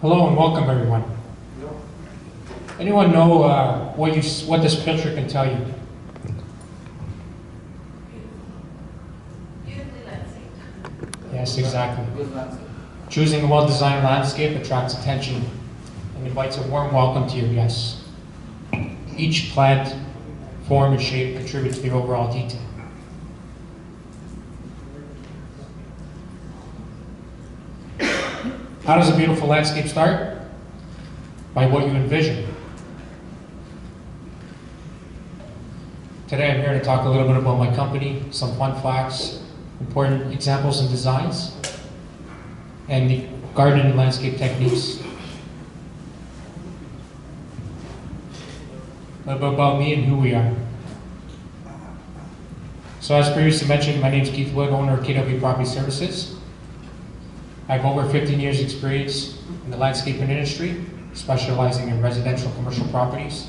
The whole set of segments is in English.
Hello and welcome, everyone. Anyone know what this picture can tell you? Yes, exactly. Choosing a well-designed landscape attracts attention and invites a warm welcome to your guests. Each plant, form, and shape contributes to the overall detail. How does a beautiful landscape start? By what you envision. Today I'm here to talk a little bit about my company, some fun facts, important examples and designs, and the garden and landscape techniques. A little bit about me and who we are. So as previously mentioned, my name is Keith Wood, owner of KW Property Services. I have over 15 years experience in the landscaping industry, specializing in residential commercial properties.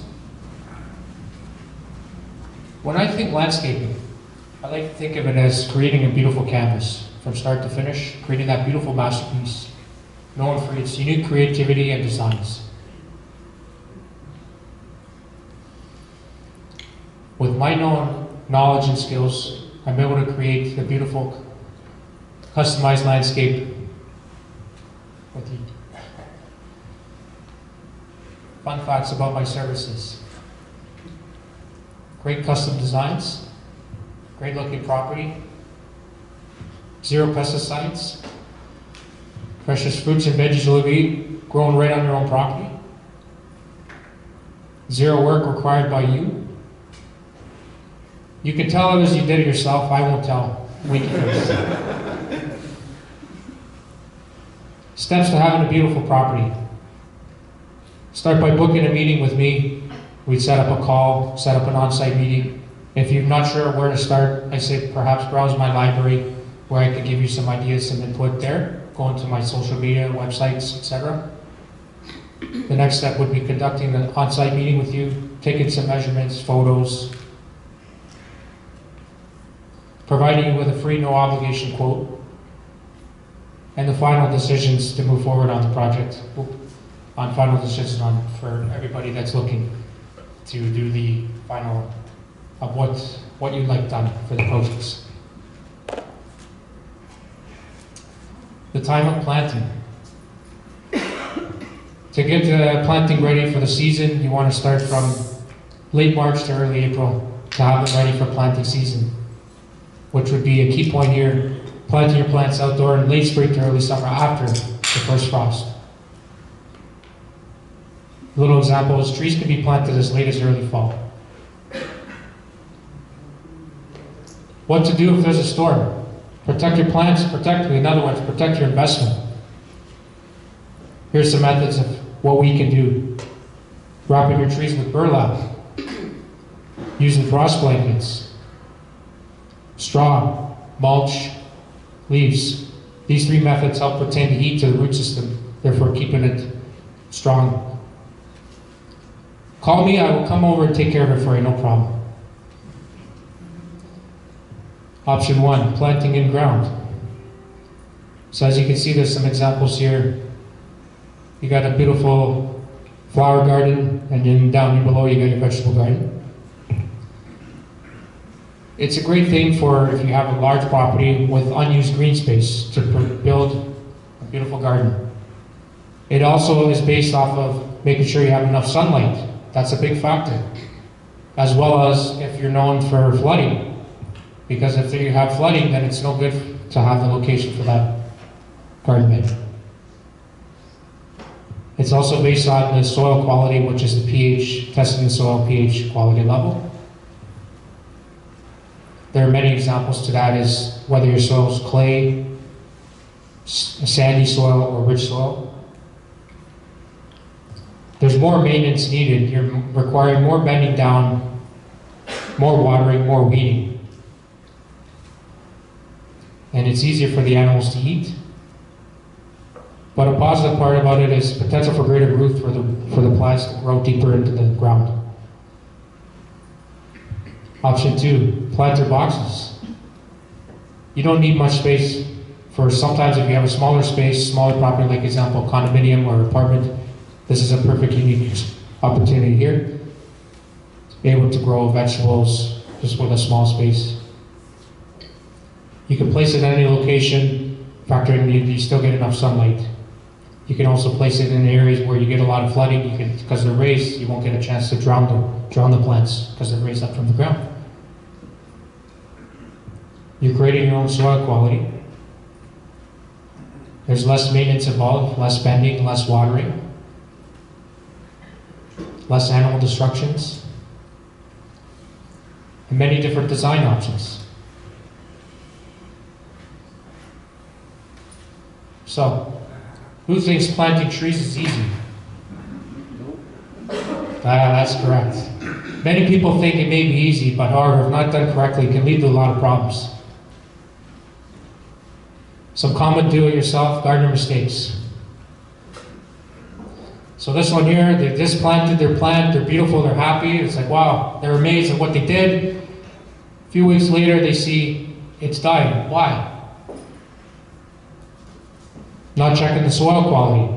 When I think landscaping, I like to think of it as creating a beautiful canvas from start to finish, creating that beautiful masterpiece, known for its unique creativity and designs. With my known knowledge and skills, I'm able to create a beautiful, customized landscape with you. Fun facts about my services. Great custom designs, great looking property, 0 pesticides, precious fruits and veggies you'll eat grown right on your own property, 0 work required by you. You can tell others you did it yourself, I won't tell. Wait first. Steps to having a beautiful property. Start by booking a meeting with me. We set up a call, set up an on-site meeting. If you're not sure where to start, I say perhaps browse my library where I could give you some ideas, some input there. Go into my social media, websites, etc. The next step would be conducting an on-site meeting with you, taking some measurements, photos, providing you with a free no obligation quote, and the final decisions to move forward on the project. On final decisions for everybody that's looking to do the final of what you'd like done for the projects. The time of planting. To get the planting ready for the season, you want to start from late March to early April to have them ready for planting season, which would be a key point here. Planting your plants outdoor in late spring to early summer after the first frost. Little examples, trees can be planted as late as early fall. What to do if there's a storm? Protect your plants, in other words, protect your investment. Here's some methods of what we can do. Wrapping your trees with burlap, using frost blankets, straw, mulch, leaves. These 3 methods help retain the heat to the root system, therefore keeping it strong. Call me, I will come over and take care of it for you, no problem. Option 1, planting in ground. So as you can see, there's some examples here. You got a beautiful flower garden, and then down here below you got your vegetable garden. It's a great thing for if you have a large property with unused green space to build a beautiful garden. It also is based off of making sure you have enough sunlight. That's a big factor. As well as if you're known for flooding. Because if you have flooding, then it's no good to have the location for that garden bed. It's also based on the soil quality, which is the pH, testing the soil pH quality level. There are many examples to that, is whether your soil is clay, sandy soil, or rich soil. There's more maintenance needed. You're requiring more bending down, more watering, more weeding. And it's easier for the animals to eat. But a positive part about it is potential for greater growth for the plants to grow deeper into the ground. Option 2, planter boxes. You don't need much space For sometimes if you have a smaller space, smaller property, like example, condominium or apartment, this is a perfect unique opportunity here. Be able to grow vegetables just with a small space. You can place it in any location, factoring you still get enough sunlight. You can also place it in areas where you get a lot of flooding. Because they're raised, you won't get a chance to drown the plants because they're raised up from the ground. You're creating your own soil quality. There's less maintenance involved, less bending, less watering, less animal destructions, and many different design options. So, who thinks planting trees is easy? That's correct. Many people think it may be easy, but however, if not done correctly, it can lead to a lot of problems. Some common do-it-yourself gardener mistakes. So this one here, they just planted their plant, they're beautiful, they're happy, it's like, wow, they're amazed at what they did. A few weeks later, they see it's dying. Why? Not checking the soil quality.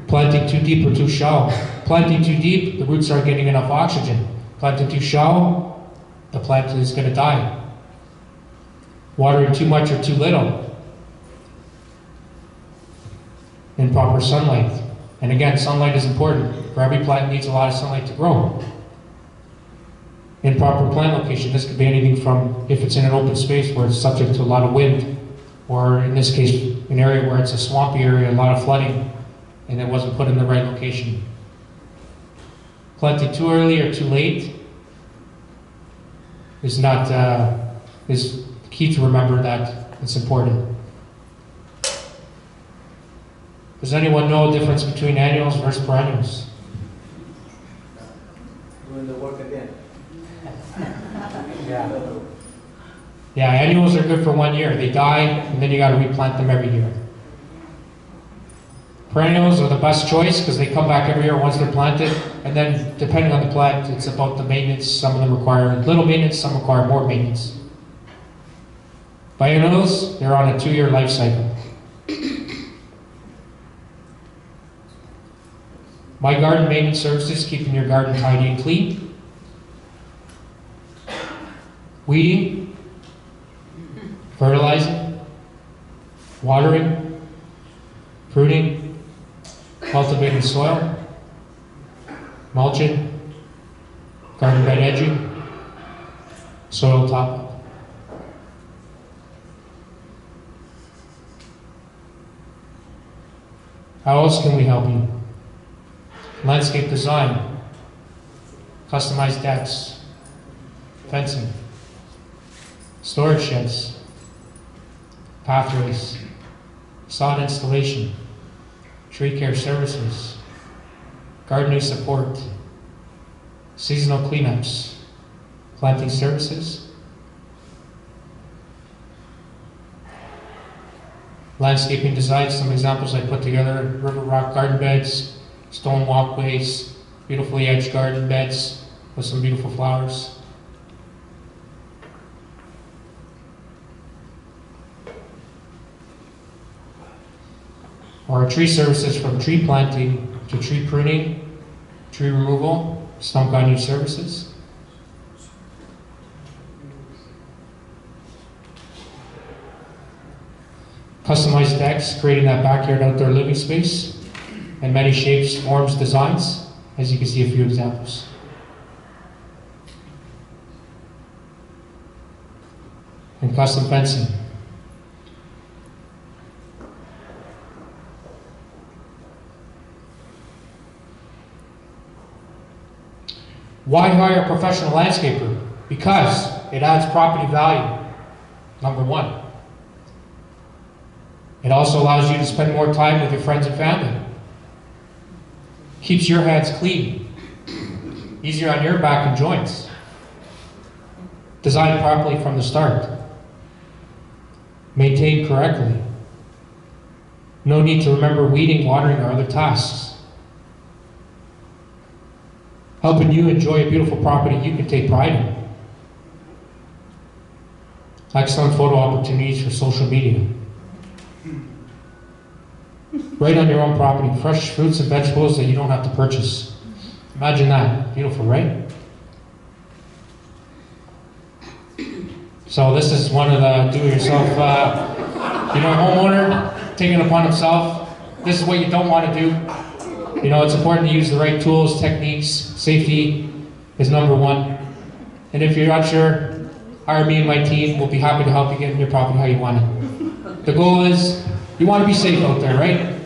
Planting too deep or too shallow. Planting too deep, the roots aren't getting enough oxygen. Planting too shallow, the plant is going to die. Watering too much or too little. Improper sunlight. And again, sunlight is important. For every plant needs a lot of sunlight to grow. Improper plant location. This could be anything from if it's in an open space where it's subject to a lot of wind, or in this case, an area where it's a swampy area, a lot of flooding, and it wasn't put in the right location. Planting too early or too late is key to remember that it's important. Does anyone know the difference between annuals versus perennials? Doing the work again. Yeah, annuals are good for 1 year. They die, and then you got to replant them every year. Perennials are the best choice because they come back every year once they're planted, and then depending on the plant, it's about the maintenance. Some of them require little maintenance, some require more maintenance. Biennials, they're on a 2-year life cycle. My garden maintenance services, keeping your garden tidy and clean. Weeding, fertilizing, watering, pruning, cultivating soil, mulching, garden bed edging, soil top-up. How else can we help you? Landscape design, customized decks, fencing, storage sheds, pathways, sod installation, tree care services, gardening support, seasonal cleanups, planting services, landscaping design. Some examples I put together: river rock garden beds, stone walkways, beautifully edged garden beds with some beautiful flowers. Or tree services, from tree planting to tree pruning, tree removal, stump grinding services. Customized decks, creating that backyard outdoor living space in many shapes, forms, designs, as you can see a few examples. And custom fencing. Why hire a professional landscaper? Because it adds property value, number one. It also allows you to spend more time with your friends and family. Keeps your hands clean, easier on your back and joints. Designed properly from the start. Maintained correctly. No need to remember weeding, watering, or other tasks. Helping you enjoy a beautiful property you can take pride in. Excellent photo opportunities for social media. right on your own property, fresh fruits and vegetables that you don't have to purchase. Imagine that, beautiful, right? So this is one of the do-it-yourself, homeowner taking it upon himself. This is what you don't want to do. It's important to use the right tools, techniques. Safety is number one. And if you're not sure, hire me and my team. We'll be happy to help you get your property how you want it. The goal is, you want to be safe out there, right?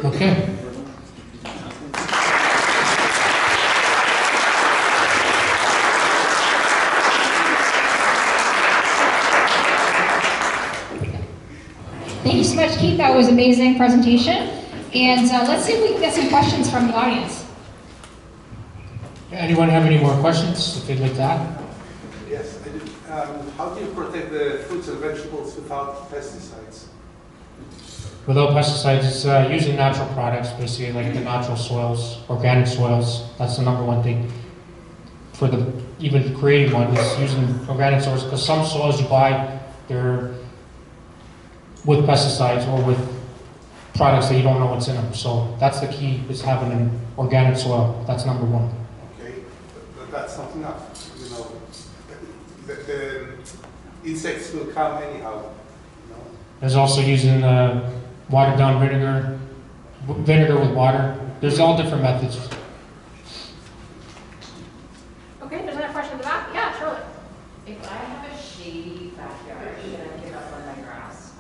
Okay. Thank you so much, Keith. That was an amazing presentation. And let's see if we can get some questions from the audience. Anyone have any more questions if they'd like to add? Yes, I do. How do you protect the fruits and vegetables without pesticides? Without pesticides, it's using natural products, basically like the natural soils, organic soils. That's the number one thing. For even creating one is using organic soils, because some soils you buy, they're with pesticides or with products that you don't know what's in them. So that's the key, is having an organic soil. That's number one. Okay, but that's not enough. The insects will come anyhow. There's also using watered down vinegar with water. There's all different methods. Okay, there's another question in the back. Yeah, Charlotte. If I have a shady backyard, should I give up on my grass?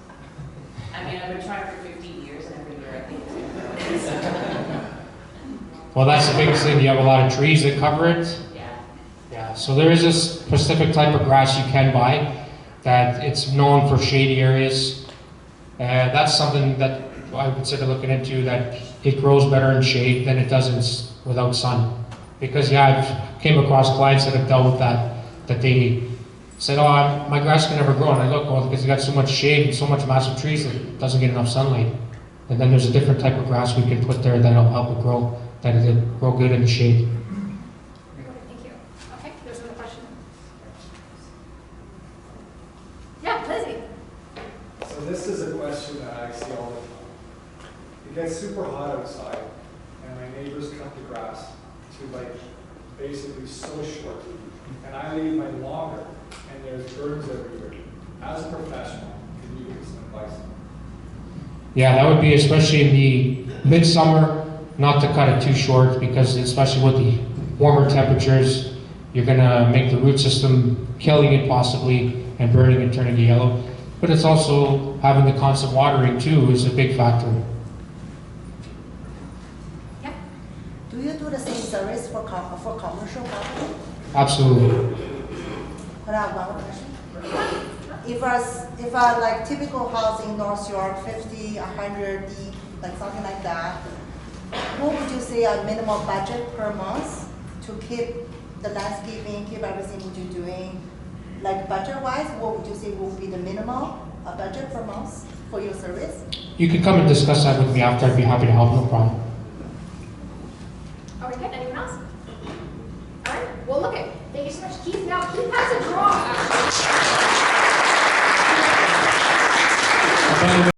I mean, I've been trying for 15 years, and every year I think it's going to Well, that's the biggest thing. You have a lot of trees that cover it. Yeah, so there is a specific type of grass you can buy that it's known for shady areas. That's something that I would consider looking into, that it grows better in shade than it does without sun. Because I've came across clients that have dealt with that they said, oh, my grass can never grow. And I look, well, because it got so much shade and so much massive trees that it doesn't get enough sunlight. And then there's a different type of grass we can put there that'll help it grow, that it'll grow good in the shade. Thank you. Okay, there's another question. Yeah, Lizzie. So this is a question that I see all the time. It gets super hot outside, and my neighbors cut the grass to basically so short, and I leave mine longer, and there's birds everywhere. As a professional, can you give some advice? Yeah, that would be especially in the midsummer, not to cut it too short, because especially with the warmer temperatures, you're gonna make the root system killing it possibly and burning and turning it yellow. But it's also having the constant watering too is a big factor. Yeah. Do you do the same service for commercial property? Absolutely. Could I have one more question? If a like typical house in North York, 50, 100, like something like that, what would you say a minimum budget per month to keep the landscaping, keep everything what you're doing? Like budget-wise, what would you say will be the minimum budget per month for your service? You can come and discuss that with me after. I'd be happy to help, no problem.